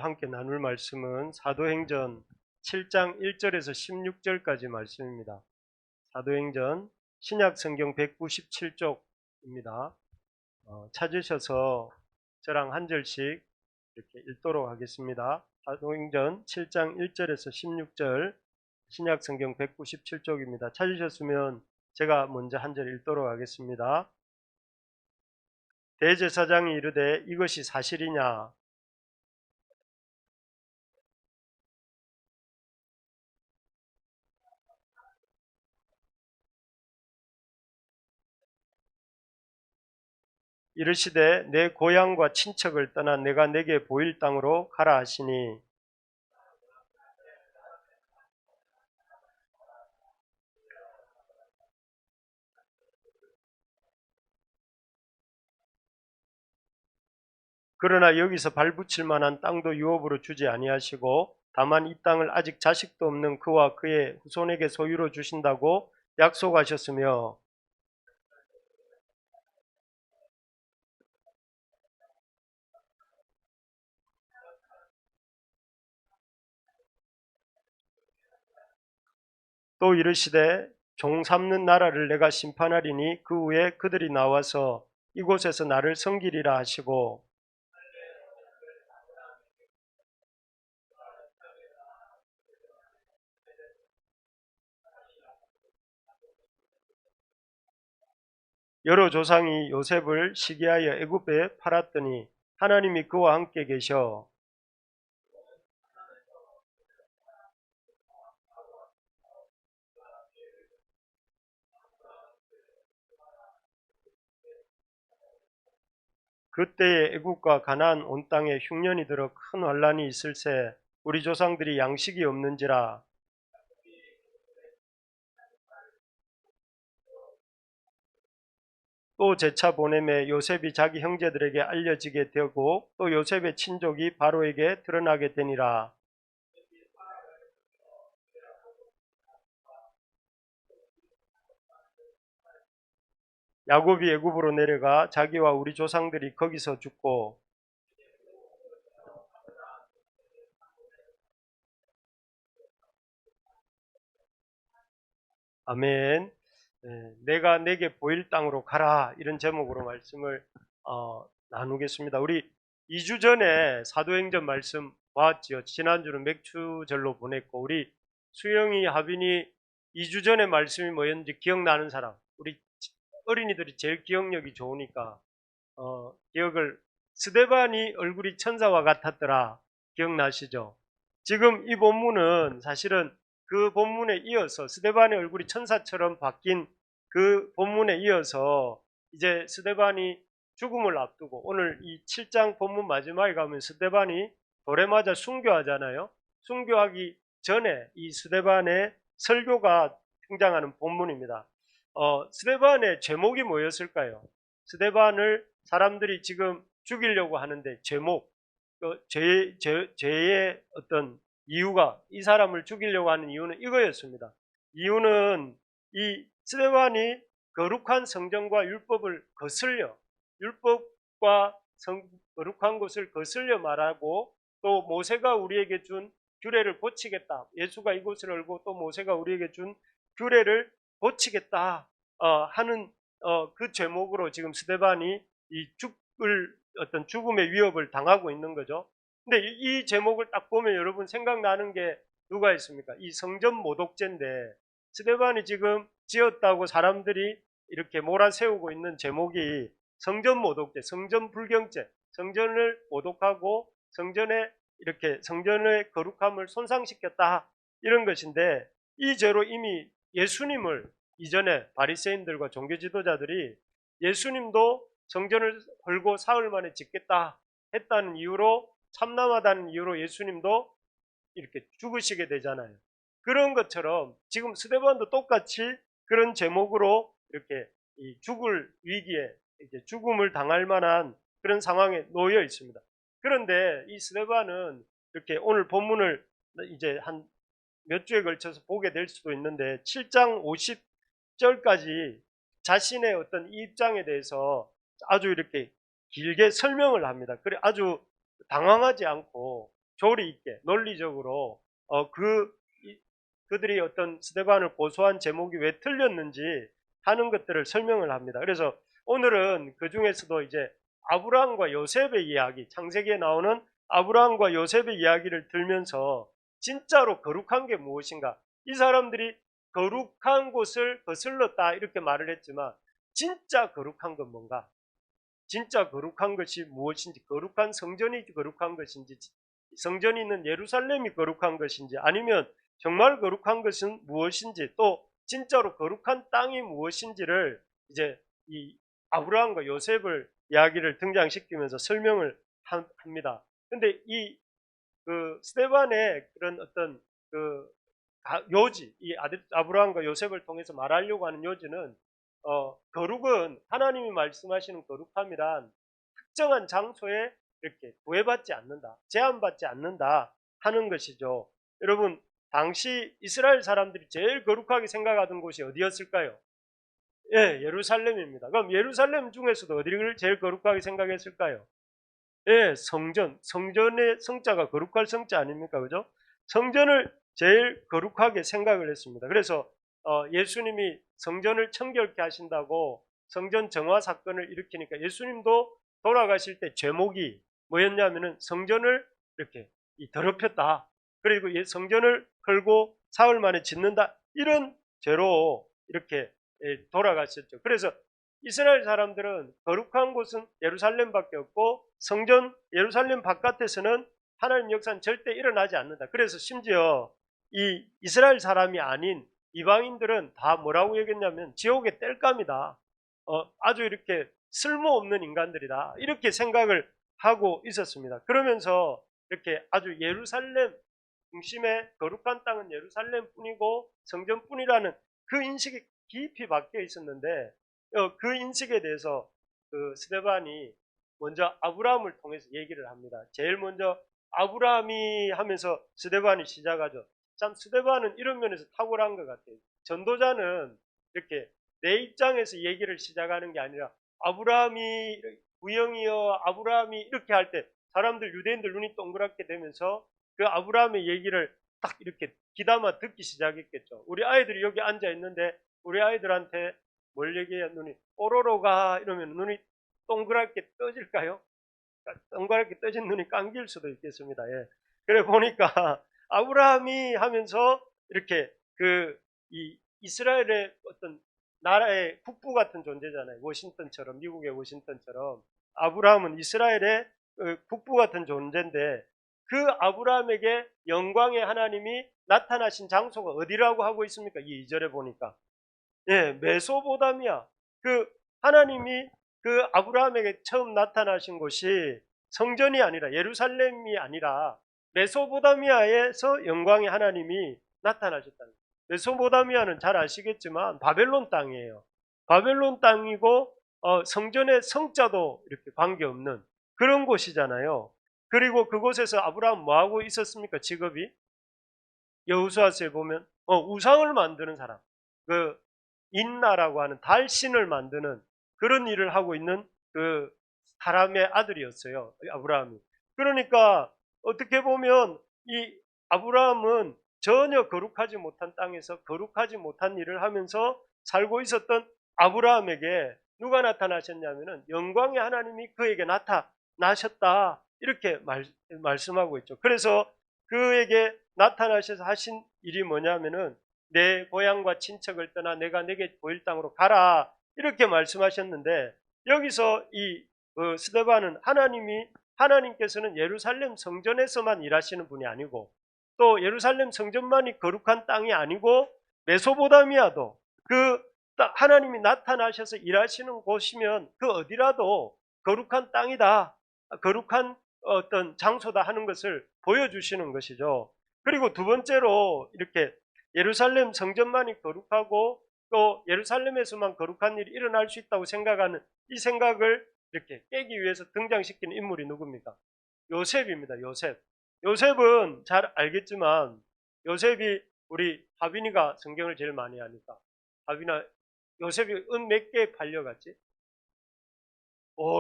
오늘 함께 나눌 말씀은 사도행전 7장 1절에서 16절까지 말씀입니다. 사도행전 신약성경 197쪽입니다. 찾으셔서 저랑 한 절씩 이렇게 읽도록 하겠습니다. 사도행전 7장 1절에서 16절 신약성경 197쪽입니다. 찾으셨으면 제가 먼저 한 절 읽도록 하겠습니다. 대제사장이 이르되 이것이 사실이냐? 이르시되 내 고향과 친척을 떠나 내가 내게 보일 땅으로 가라 하시니 그러나 여기서 발붙일 만한 땅도 유업으로 주지 아니하시고 다만 이 땅을 아직 자식도 없는 그와 그의 후손에게 소유로 주신다고 약속하셨으며 또 이르시되 종 삼는 나라를 내가 심판하리니 그 후에 그들이 나와서 이곳에서 나를 섬기리라 하시고 여러 조상이 요셉을 시기하여 애굽에 팔았더니 하나님이 그와 함께 계셔 그때에 애굽과 가나안 온 땅에 흉년이 들어 큰 환란이 있을새 우리 조상들이 양식이 없는지라 또 제차 보냄에 요셉이 자기 형제들에게 알려지게 되고 또 요셉의 친족이 바로에게 드러나게 되니라. 야곱이 애굽으로 내려가 자기와 우리 조상들이 거기서 죽고 아멘. 내가 내게 보일 땅으로 가라 이런 제목으로 말씀을 나누겠습니다. 우리 2주 전에 사도행전 말씀 봤지요. 지난주는 맥주절로 보냈고 우리 수영이 하빈이 2주 전에 말씀이 뭐였는지 기억나는 사람, 우리 어린이들이 제일 기억력이 좋으니까 기억을 스데반이 얼굴이 천사와 같았더라 기억나시죠? 지금 이 본문은 사실은 그 본문에 이어서 스데반의 얼굴이 천사처럼 바뀐 그 본문에 이어서 이제 스데반이 죽음을 앞두고 오늘 이 7장 본문 마지막에 가면 스데반이 돌에 맞아 순교하잖아요. 순교하기 전에 이 스데반의 설교가 등장하는 본문입니다. 스데반의 제목이 뭐였을까요? 스데반을 사람들이 지금 죽이려고 하는데 제목, 죄의 어떤 이유가 이 사람을 죽이려고 하는 이유는 이거였습니다. 이유는 이 스데반이 거룩한 성전과 율법을 거슬려 율법과 거룩한 것을 거슬려 말하고 또 모세가 우리에게 준 규례를 고치겠다. 예수가 이곳을 알고 또 모세가 우리에게 준 규례를 고치겠다 하는 그 제목으로 지금 스데반이 이 어떤 죽음의 위협을 당하고 있는 거죠. 근데 이 제목을 딱 보면 여러분 생각나는 게 누가 있습니까? 이 성전 모독죄인데 스데반이 지금 지었다고 사람들이 이렇게 몰아세우고 있는 제목이 성전 모독죄, 성전 불경죄, 성전을 모독하고 이렇게 성전의 거룩함을 손상시켰다 이런 것인데 이 죄로 이미 예수님을 이전에 바리새인들과 종교 지도자들이 예수님도 성전을 헐고 사흘 만에 짓겠다 했다는 이유로 참남하다는 이유로 예수님도 이렇게 죽으시게 되잖아요. 그런 것처럼 지금 스데반도 똑같이 그런 제목으로 이렇게 이 죽을 위기에 이제 죽음을 당할 만한 그런 상황에 놓여 있습니다. 그런데 이 스데반은 이렇게 오늘 본문을 이제 한 몇 주에 걸쳐서 보게 될 수도 있는데 7장 50절까지 자신의 어떤 입장에 대해서 아주 이렇게 길게 설명을 합니다. 그래 아주 당황하지 않고 조리 있게 논리적으로 그들이 어떤 스데반을 고소한 제목이 왜 틀렸는지 하는 것들을 설명을 합니다. 그래서 오늘은 그 중에서도 이제 아브라함과 요셉의 이야기, 창세기에 나오는 아브라함과 요셉의 이야기를 들면서 진짜로 거룩한 게 무엇인가? 이 사람들이 거룩한 곳을 거슬렀다 이렇게 말을 했지만 진짜 거룩한 건 뭔가? 진짜 거룩한 것이 무엇인지, 거룩한 성전이 거룩한 것인지, 성전이 있는 예루살렘이 거룩한 것인지, 아니면 정말 거룩한 것은 무엇인지, 또 진짜로 거룩한 땅이 무엇인지를 이제 이 아브라함과 요셉을 이야기를 등장시키면서 설명을 합니다. 근데 이 스데반의 그런 어떤 그 요지, 이 아브라함과 요셉을 통해서 말하려고 하는 요지는 거룩은 하나님이 말씀하시는 거룩함이란 특정한 장소에 이렇게 구애받지 않는다, 제한받지 않는다 하는 것이죠. 여러분, 당시 이스라엘 사람들이 제일 거룩하게 생각하던 곳이 어디였을까요? 예, 예루살렘입니다. 그럼 예루살렘 중에서도 어디를 제일 거룩하게 생각했을까요? 예, 성전. 성전의 성자가 거룩할 성자 아닙니까? 그죠? 성전을 제일 거룩하게 생각을 했습니다. 그래서 예수님이 성전을 청결케 하신다고 성전 정화 사건을 일으키니까 예수님도 돌아가실 때 죄목이 뭐였냐면은 성전을 이렇게 더럽혔다. 그리고 성전을 헐고 사흘 만에 짓는다. 이런 죄로 이렇게 돌아가셨죠. 그래서 이스라엘 사람들은 거룩한 곳은 예루살렘밖에 없고 성전 예루살렘 바깥에서는 하나님 역사는 절대 일어나지 않는다. 그래서 심지어 이 이스라엘 사람이 아닌 이방인들은 다 뭐라고 얘기했냐면 지옥의 땔감이다. 아주 이렇게 쓸모없는 인간들이다. 이렇게 생각을 하고 있었습니다. 그러면서 이렇게 아주 예루살렘 중심의 거룩한 땅은 예루살렘뿐이고 성전뿐이라는 그 인식이 깊이 박혀 있었는데 그 인식에 대해서 스데반이 먼저 아브라함을 통해서 얘기를 합니다. 제일 먼저 아브라함이 하면서 스데반이 시작하죠. 참 스데반은 이런 면에서 탁월한 것 같아요. 전도자는 이렇게 내 입장에서 얘기를 시작하는 게 아니라 아브라함이 구형이여 아브라함이 이렇게 할 때 사람들 유대인들 눈이 동그랗게 되면서 그 아브라함의 얘기를 딱 이렇게 귀담아 듣기 시작했겠죠. 우리 아이들이 여기 앉아 있는데 우리 아이들한테 뭘 얘기해야 눈이 뽀로로가 이러면 눈이 동그랗게 떠질까요? 동그랗게 떠진 눈이 감길 수도 있겠습니다. 예. 그래 보니까 아브라함이 하면서 이렇게 이 이스라엘의 어떤 나라의 국부 같은 존재잖아요. 워싱턴처럼 미국의 워싱턴처럼 아브라함은 이스라엘의 국부 같은 존재인데 그 아브라함에게 영광의 하나님이 나타나신 장소가 어디라고 하고 있습니까? 이 2절에 보니까 예, 메소보다미아. 하나님이 아브라함에게 처음 나타나신 곳이 성전이 아니라 예루살렘이 아니라 메소보다미아에서 영광의 하나님이 나타나셨다는 거예요. 메소보다미아는 잘 아시겠지만 바벨론 땅이에요. 바벨론 땅이고 성전의 성자도 이렇게 관계없는 그런 곳이잖아요. 그리고 그곳에서 아브라함 뭐하고 있었습니까? 직업이 여호수아서에 보면 우상을 만드는 사람, 인나라고 하는 달신을 만드는 그런 일을 하고 있는 사람의 아들이었어요. 아브라함이. 그러니까 어떻게 보면 이 아브라함은 전혀 거룩하지 못한 땅에서 거룩하지 못한 일을 하면서 살고 있었던 아브라함에게 누가 나타나셨냐면은 영광의 하나님이 그에게 나타나셨다. 이렇게 말씀하고 있죠. 그래서 그에게 나타나셔서 하신 일이 뭐냐면은 내 고향과 친척을 떠나 내가 내게 보일 땅으로 가라. 이렇게 말씀하셨는데 여기서 이 스데반은 하나님께서는 예루살렘 성전에서만 일하시는 분이 아니고 또 예루살렘 성전만이 거룩한 땅이 아니고 메소보다미아도 하나님이 나타나셔서 일하시는 곳이면 그 어디라도 거룩한 땅이다. 거룩한 어떤 장소다 하는 것을 보여주시는 것이죠. 그리고 두 번째로 이렇게 예루살렘 성전만이 거룩하고 또 예루살렘에서만 거룩한 일이 일어날 수 있다고 생각하는 이 생각을 이렇게 깨기 위해서 등장시키는 인물이 누굽니까? 요셉입니다. 요셉은 잘 알겠지만 요셉이 우리 하빈이가 성경을 제일 많이 하니까 하빈아 요셉이 은 몇 개 팔려갔지?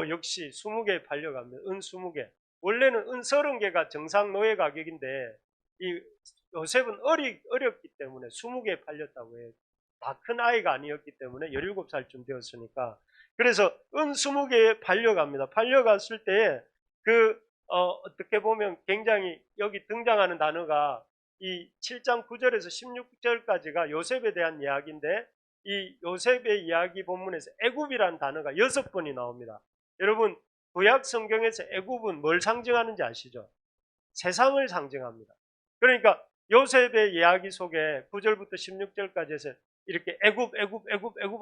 역시 20개 팔려갑니다. 은 20개. 원래는 은 30개가 정상 노예 가격인데 이 요셉은 어렸기 때문에 20개 팔렸다고 해요. 다 큰 아이가 아니었기 때문에 17살쯤 되었으니까. 그래서 은 20개에 팔려갑니다. 팔려갔을 때에 어떻게 보면 굉장히 여기 등장하는 단어가 이 7장 9절에서 16절까지가 요셉에 대한 이야기인데 이 요셉의 이야기 본문에서 애굽이라는 단어가 6번이 나옵니다. 여러분 구약 성경에서 애굽은 뭘 상징하는지 아시죠? 세상을 상징합니다. 그러니까 요셉의 이야기 속에 9절부터 16절까지 해서 이렇게 애굽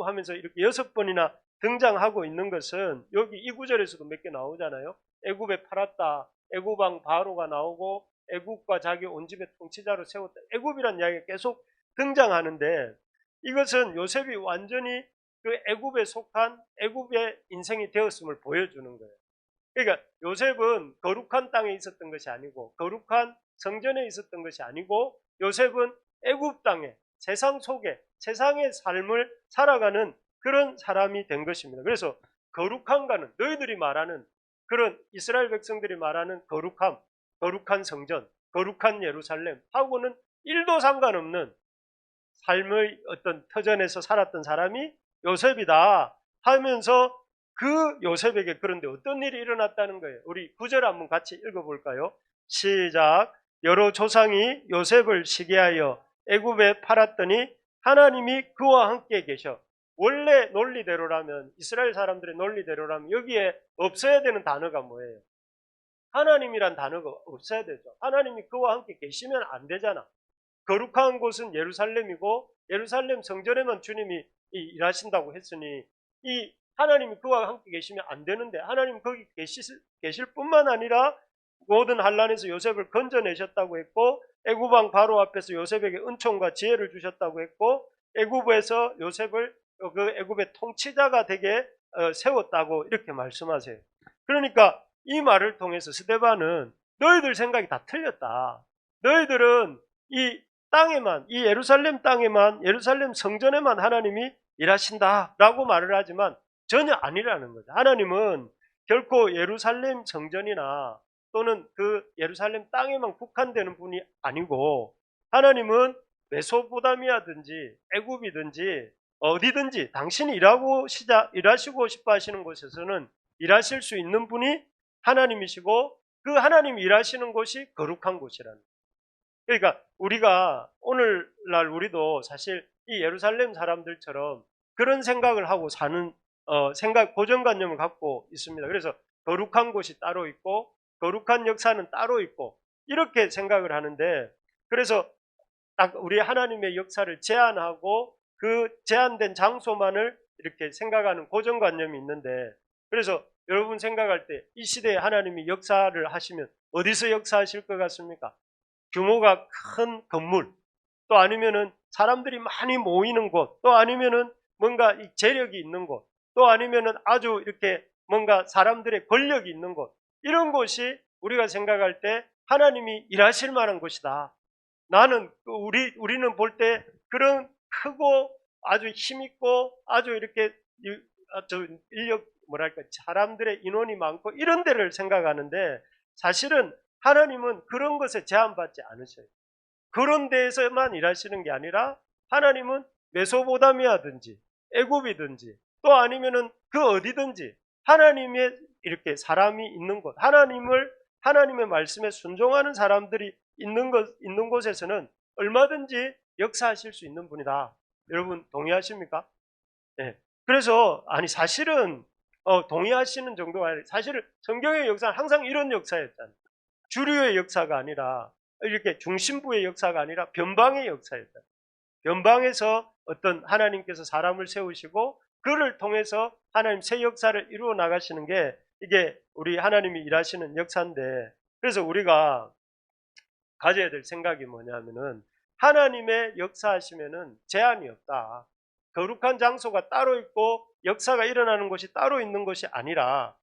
하면서 이렇게 6번이나 등장하고 있는 것은 여기 이 구절에서도 몇 개 나오잖아요. 애굽에 팔았다. 애굽 왕 바로가 나오고 애굽과 자기 온 집의 통치자로 세웠다. 애굽이라는 이야기가 계속 등장하는데 이것은 요셉이 완전히 그 애굽에 속한 애굽의 인생이 되었음을 보여주는 거예요. 그러니까 요셉은 거룩한 땅에 있었던 것이 아니고 거룩한 성전에 있었던 것이 아니고 요셉은 애굽 땅에 세상 속에 세상의 삶을 살아가는 그런 사람이 된 것입니다. 그래서 거룩함과는 너희들이 말하는 그런 이스라엘 백성들이 말하는 거룩함, 거룩한 성전, 거룩한 예루살렘 하고는 1도 상관없는 삶의 어떤 터전에서 살았던 사람이 요셉이다 하면서 그 요셉에게 그런데 어떤 일이 일어났다는 거예요. 우리 9절 한번 같이 읽어볼까요? 시작. 여러 조상이 요셉을 시기하여 애굽에 팔았더니 하나님이 그와 함께 계셔. 원래 논리대로라면 이스라엘 사람들의 논리대로라면 여기에 없어야 되는 단어가 뭐예요? 하나님이란 단어가 없어야 되죠. 하나님이 그와 함께 계시면 안 되잖아. 거룩한 곳은 예루살렘이고 예루살렘 성전에만 주님이 일하신다고 했으니 이 하나님이 그와 함께 계시면 안 되는데 하나님 거기 계실 뿐만 아니라 모든 환란에서 요셉을 건져내셨다고 했고 애굽 왕 바로 앞에서 요셉에게 은총과 지혜를 주셨다고 했고 애굽에서 요셉을 그 애굽의 통치자가 되게 세웠다고 이렇게 말씀하세요. 그러니까 이 말을 통해서 스데반은 너희들 생각이 다 틀렸다. 너희들은 이 땅에만 이 예루살렘 땅에만 예루살렘 성전에만 하나님이 일하신다라고 말을 하지만 전혀 아니라는 거죠. 하나님은 결코 예루살렘 성전이나 또는 그 예루살렘 땅에만 국한되는 분이 아니고 하나님은 메소포타미아든지 애굽이든지 어디든지 당신이 일하시고 싶어 하시는 곳에서는 일하실 수 있는 분이 하나님이시고 그 하나님이 일하시는 곳이 거룩한 곳이라는 거예요. 그러니까 우리가 오늘날 우리도 사실 이 예루살렘 사람들처럼 그런 생각을 하고 사는 고정관념을 갖고 있습니다. 그래서 거룩한 곳이 따로 있고 거룩한 역사는 따로 있고 이렇게 생각을 하는데 그래서 딱 우리 하나님의 역사를 제한하고 그 제한된 장소만을 이렇게 생각하는 고정관념이 있는데 그래서 여러분 생각할 때 이 시대에 하나님이 역사를 하시면 어디서 역사하실 것 같습니까? 규모가 큰 건물, 또 아니면은 사람들이 많이 모이는 곳, 또 아니면은 뭔가 재력이 있는 곳, 또 아니면은 아주 이렇게 뭔가 사람들의 권력이 있는 곳, 이런 곳이 우리가 생각할 때 하나님이 일하실 만한 곳이다. 나는 우리는 볼 때 그런 크고 아주 힘있고 아주 이렇게 인력 뭐랄까 사람들의 인원이 많고 이런 데를 생각하는데 사실은 하나님은 그런 것에 제한받지 않으셔요. 그런 데에서만 일하시는 게 아니라 하나님은 메소포타미아든지 애굽이든지 또 아니면은 그 어디든지 하나님의 이렇게 사람이 있는 곳, 하나님의 말씀에 순종하는 사람들이 있는 곳에서는 얼마든지 역사하실 수 있는 분이다. 여러분 동의하십니까? 네. 그래서 사실은 동의하시는 정도가 아니라 사실은 성경의 역사는 항상 이런 역사였잖아요. 주류의 역사가 아니라 이렇게 중심부의 역사가 아니라 변방의 역사였다. 변방에서 어떤 하나님께서 사람을 세우시고 그를 통해서 하나님 새 역사를 이루어 나가시는 게 이게 우리 하나님이 일하시는 역사인데 그래서 우리가 가져야 될 생각이 뭐냐면은 하나님의 역사하시면은 제한이 없다. 거룩한 장소가 따로 있고 역사가 일어나는 곳이 따로 있는 것이 아니라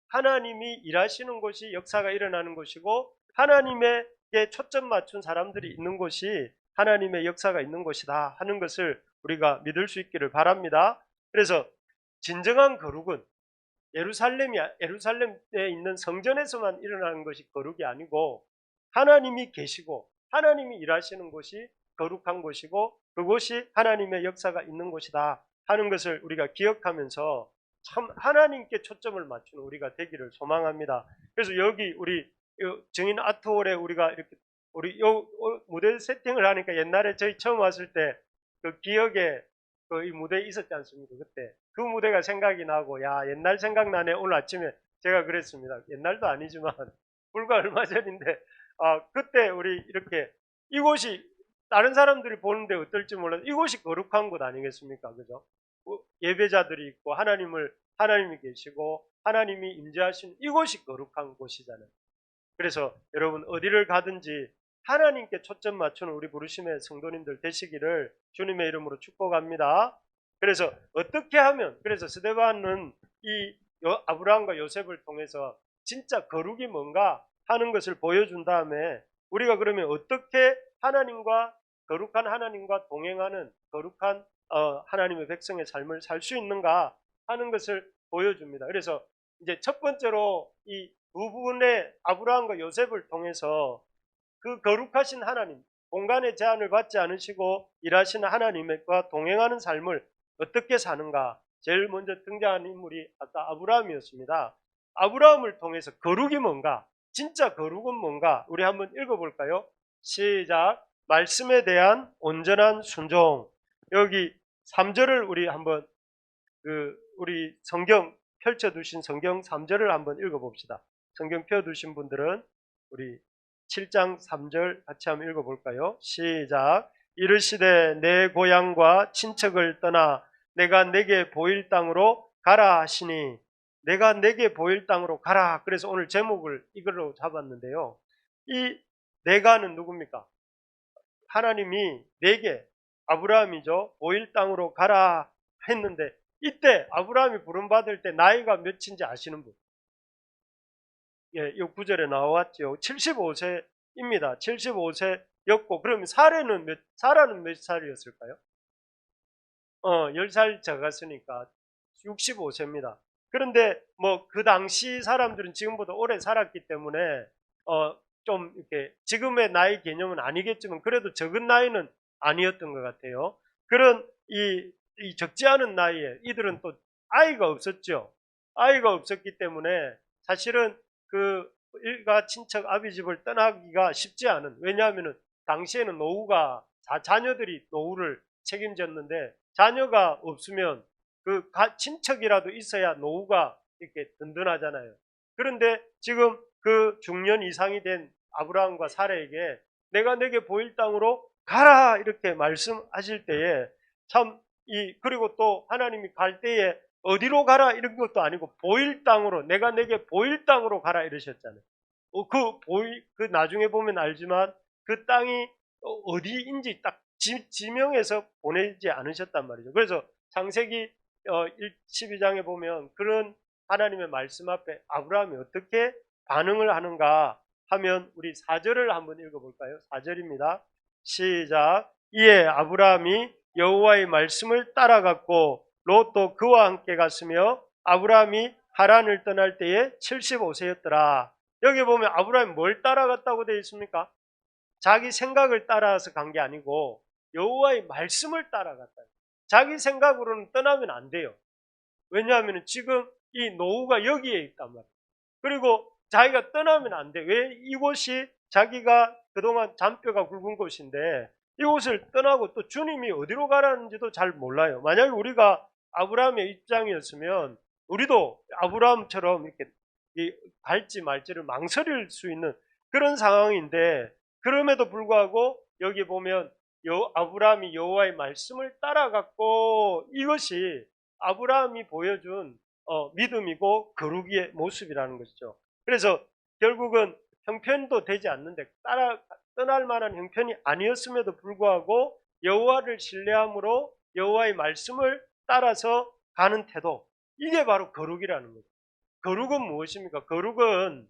하나님이 일하시는 곳이 역사가 일어나는 곳이고 하나님에게 초점 맞춘 사람들이 있는 곳이 하나님의 역사가 있는 곳이다 하는 것을 우리가 믿을 수 있기를 바랍니다. 그래서 진정한 거룩은 예루살렘에 있는 성전에서만 일어나는 것이 거룩이 아니고 하나님이 계시고 하나님이 일하시는 곳이 거룩한 곳이고 그곳이 하나님의 역사가 있는 곳이다 하는 것을 우리가 기억하면서 참 하나님께 초점을 맞추는 우리가 되기를 소망합니다. 그래서 여기 우리 증인 아트홀에 우리가 이렇게 우리 요 무대 세팅을 하니까 옛날에 저희 처음 왔을 때 그 기억에 이 무대에 있었지 않습니까? 그때 그 무대가 생각이 나고 야 옛날 생각나네. 오늘 아침에 제가 그랬습니다. 옛날도 아니지만 불과 얼마 전인데 그때 우리 이렇게 이곳이 다른 사람들이 보는데 어떨지 몰라도 이곳이 거룩한 곳 아니겠습니까? 그죠? 예배자들이 있고 하나님이 계시고 하나님이 임재하신 이곳이 거룩한 곳이잖아요. 그래서 여러분 어디를 가든지 하나님께 초점 맞추는 우리 부르심의 성도님들 되시기를 주님의 이름으로 축복합니다. 그래서 어떻게 하면 그래서 스데반은 이 아브라함과 요셉을 통해서 진짜 거룩이 뭔가 하는 것을 보여준 다음에 우리가 그러면 어떻게 거룩한 하나님과 동행하는 거룩한 하나님의 백성의 삶을 살 수 있는가 하는 것을 보여줍니다. 그래서 이제 첫 번째로 이 두 분의 아브라함과 요셉을 통해서 그 거룩하신 하나님, 공간의 제한을 받지 않으시고 일하시는 하나님과 동행하는 삶을 어떻게 사는가. 제일 먼저 등장한 인물이 아까 아브라함이었습니다. 아브라함을 통해서 거룩이 뭔가, 진짜 거룩은 뭔가 우리 한번 읽어볼까요? 시작. 말씀에 대한 온전한 순종. 여기 3절을 우리 한번 우리 성경 펼쳐두신 성경 3절을 한번 읽어봅시다. 성경 펴두신 분들은 우리 7장 3절 같이 한번 읽어볼까요? 시작. 이르시되 내 고향과 친척을 떠나 내가 내게 보일 땅으로 가라 하시니 내가 내게 보일 땅으로 가라. 그래서 오늘 제목을 이걸로 잡았는데요. 이 내가는 누굽니까? 하나님이 내게 아브라함이죠. 보일 땅으로 가라 했는데 이때 아브라함이 부름받을 때 나이가 몇인지 아시는 분? 예, 이 9절에 나왔죠. 75세입니다. 75세였고 그러면 사라는 몇 살이었을까요? 10살 적었으니까 65세입니다. 그런데 뭐 그 당시 사람들은 지금보다 오래 살았기 때문에 좀 이렇게 지금의 나이 개념은 아니겠지만 그래도 적은 나이는 아니었던 것 같아요. 그런 이 적지 않은 나이에 이들은 또 아이가 없었죠. 아이가 없었기 때문에 사실은 그 일가 친척 아비집을 떠나기가 쉽지 않은, 왜냐하면 당시에는 노후가 자녀들이 노후를 책임졌는데 자녀가 없으면 그 친척이라도 있어야 노후가 이렇게 든든하잖아요. 그런데 지금 그 중년 이상이 된 아브라함과 사라에게 내가 내게 보일 땅으로 가라 이렇게 말씀하실 때에 참 그리고 또 하나님이 갈 때에 어디로 가라 이런 것도 아니고 보일 땅으로 내가 내게 보일 땅으로 가라 이러셨잖아요. 그 나중에 보면 알지만 그 땅이 어디인지 딱 지명해서 보내지 않으셨단 말이죠. 그래서 창세기 12장에 보면 그런 하나님의 말씀 앞에 아브라함이 어떻게 반응을 하는가 하면 우리 4절을 한번 읽어볼까요? 4절입니다. 시작. 이에 아브라함이 여호와의 말씀을 따라갔고 롯도 그와 함께 갔으며 아브라함이 하란을 떠날 때에 75세였더라. 여기 보면 아브라함이 뭘 따라갔다고 되어 있습니까? 자기 생각을 따라서 간 게 아니고 여호와의 말씀을 따라갔다. 자기 생각으로는 떠나면 안 돼요. 왜냐하면 지금 이 노후가 여기에 있단 말이에요. 그리고 자기가 떠나면 안 돼. 왜? 이곳이 자기가 그동안 잔뼈가 굵은 곳인데 이곳을 떠나고 또 주님이 어디로 가라는지도 잘 몰라요. 만약에 우리가 아브라함의 입장이었으면 우리도 아브라함처럼 이렇게 갈지 말지를 망설일 수 있는 그런 상황인데 그럼에도 불구하고 여기 보면 아브라함이 여호와의 말씀을 따라갔고 이것이 아브라함이 보여준 믿음이고 거룩의 모습이라는 것이죠. 그래서 결국은 형편도 되지 않는데 떠날 만한 형편이 아니었음에도 불구하고 여호와를 신뢰함으로 여호와의 말씀을 따라서 가는 태도, 이게 바로 거룩이라는 거죠. 거룩은 무엇입니까? 거룩은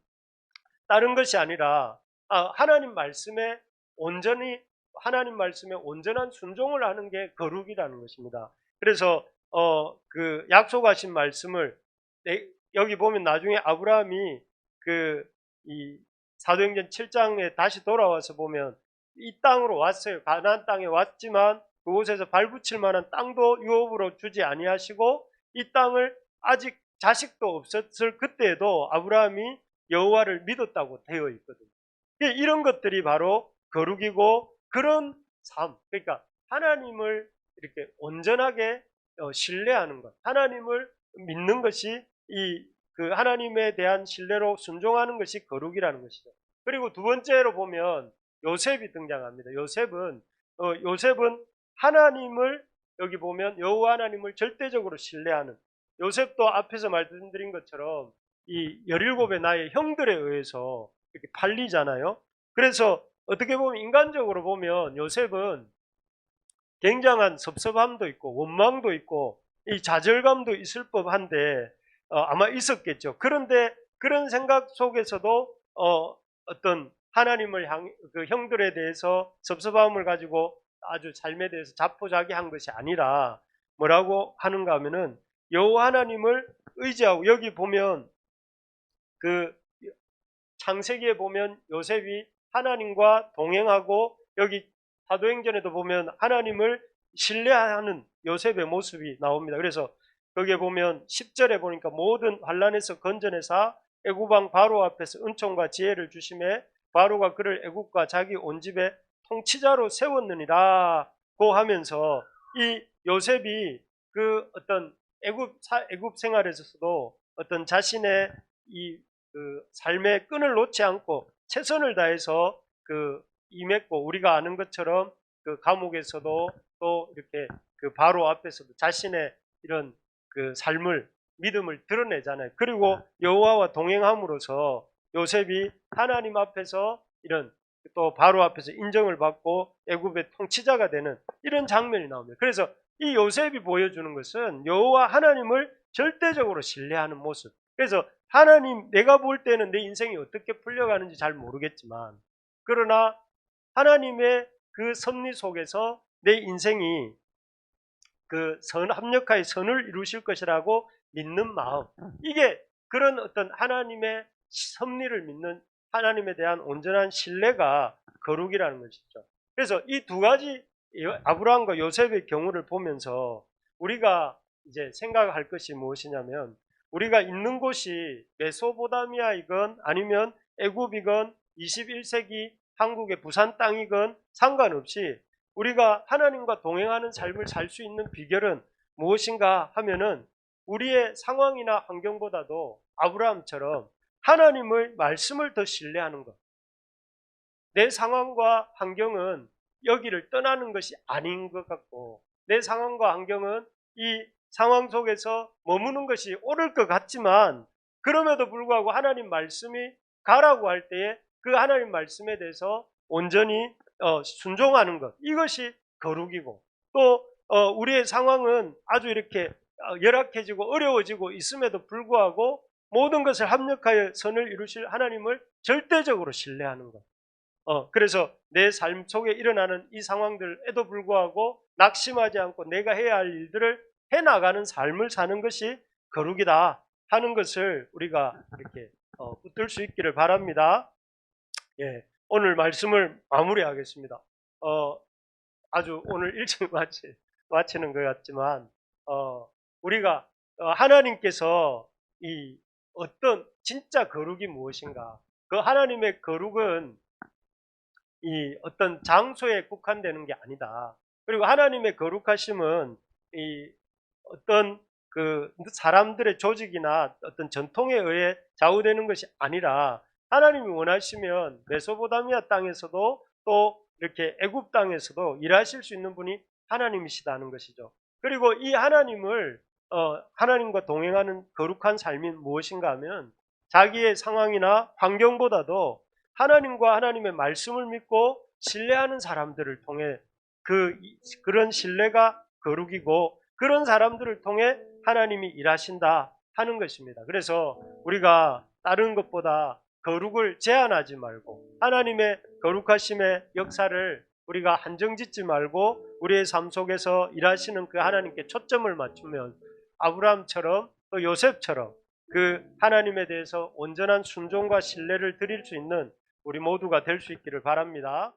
다른 것이 아니라 하나님 말씀에 온전한 순종을 하는 게 거룩이라는 것입니다. 그래서 그 약속하신 말씀을 여기 보면 나중에 아브라함이 이 사도행전 7장에 다시 돌아와서 보면 이 땅으로 왔어요. 가나안 땅에 왔지만 그곳에서 발붙일 만한 땅도 유업으로 주지 아니하시고 이 땅을 아직 자식도 없었을 그때에도 아브라함이 여호와를 믿었다고 되어 있거든요. 이런 것들이 바로 거룩이고 그런 삶, 그러니까 하나님을 이렇게 온전하게 신뢰하는 것, 하나님을 믿는 것이 그 하나님에 대한 신뢰로 순종하는 것이 거룩이라는 것이죠. 그리고 두 번째로 보면 요셉이 등장합니다. 요셉은 하나님을 여기 보면 여호와 하나님을 절대적으로 신뢰하는, 요셉도 앞에서 말씀드린 것처럼 이 17의 나의 형들에 의해서 이렇게 팔리잖아요. 그래서 어떻게 보면 인간적으로 보면 요셉은 굉장한 섭섭함도 있고 원망도 있고 이 좌절감도 있을 법한데 아마 있었겠죠. 그런데 그런 생각 속에서도 어떤 하나님을 그 형들에 대해서 섭섭함을 가지고 아주 삶에 대해서 자포자기한 것이 아니라 뭐라고 하는가 하면은 여호와 하나님을 의지하고, 여기 보면 그 창세기에 보면 요셉이 하나님과 동행하고, 여기 사도행전에도 보면 하나님을 신뢰하는 요셉의 모습이 나옵니다. 그래서 거기에 보면 10절에 보니까 모든 환난에서 건져내사 애굽왕 바로 앞에서 은총과 지혜를 주심에 바로가 그를 애굽과 자기 온 집의 통치자로 세웠느니라고 하면서 이 요셉이 그 어떤 애굽 생활에서도 어떤 자신의 그 삶의 끈을 놓지 않고 최선을 다해서 임했고, 우리가 아는 것처럼 그 감옥에서도 또 이렇게 그 바로 앞에서도 자신의 이런 그 삶을, 믿음을 드러내잖아요. 그리고 여호와와 동행함으로써 요셉이 하나님 앞에서 이런 또 바로 앞에서 인정을 받고 애굽의 통치자가 되는 이런 장면이 나옵니다. 그래서 이 요셉이 보여주는 것은 여호와 하나님을 절대적으로 신뢰하는 모습. 그래서 하나님, 내가 볼 때는 내 인생이 어떻게 풀려가는지 잘 모르겠지만, 그러나 하나님의 그 섭리 속에서 내 인생이 그 합력하여 선을 이루실 것이라고 믿는 마음, 이게 그런 어떤 하나님의 섭리를 믿는, 하나님에 대한 온전한 신뢰가 거룩이라는 것이죠. 그래서 이 두 가지 아브라함과 요셉의 경우를 보면서 우리가 이제 생각할 것이 무엇이냐면, 우리가 있는 곳이 메소포타미아이건 아니면 애굽이건 21세기 한국의 부산 땅이건 상관없이 우리가 하나님과 동행하는 삶을 살 수 있는 비결은 무엇인가 하면은 우리의 상황이나 환경보다도 아브라함처럼 하나님의 말씀을 더 신뢰하는 것. 내 상황과 환경은 여기를 떠나는 것이 아닌 것 같고, 내 상황과 환경은 이 상황 속에서 머무는 것이 옳을 것 같지만, 그럼에도 불구하고 하나님 말씀이 가라고 할 때에 그 하나님 말씀에 대해서 온전히 순종하는 것, 이것이 거룩이고, 또 우리의 상황은 아주 이렇게 열악해지고 어려워지고 있음에도 불구하고 모든 것을 합력하여 선을 이루실 하나님을 절대적으로 신뢰하는 것. 그래서 내 삶 속에 일어나는 이 상황들에도 불구하고 낙심하지 않고 내가 해야 할 일들을 해나가는 삶을 사는 것이 거룩이다 하는 것을 우리가 이렇게 붙들 수 있기를 바랍니다. 예, 오늘 말씀을 마무리하겠습니다. 아주 오늘 일찍 마치는 것 같지만, 우리가 하나님께서 이 어떤 진짜 거룩이 무엇인가, 그 하나님의 거룩은 이 어떤 장소에 국한되는 게 아니다. 그리고 하나님의 거룩하심은 이 어떤 그 사람들의 조직이나 어떤 전통에 의해 좌우되는 것이 아니라, 하나님이 원하시면 메소포타미아 땅에서도 또 이렇게 애굽 땅에서도 일하실 수 있는 분이 하나님이시다는 것이죠. 그리고 이 하나님을 하나님과 동행하는 거룩한 삶이 무엇인가 하면, 자기의 상황이나 환경보다도 하나님과 하나님의 말씀을 믿고 신뢰하는 사람들을 통해 그런 신뢰가 거룩이고, 그런 사람들을 통해 하나님이 일하신다 하는 것입니다. 그래서 우리가 다른 것보다 거룩을 제한하지 말고 하나님의 거룩하심의 역사를 우리가 한정짓지 말고 우리의 삶 속에서 일하시는 그 하나님께 초점을 맞추면 아브라함처럼 또 요셉처럼 그 하나님에 대해서 온전한 순종과 신뢰를 드릴 수 있는 우리 모두가 될 수 있기를 바랍니다.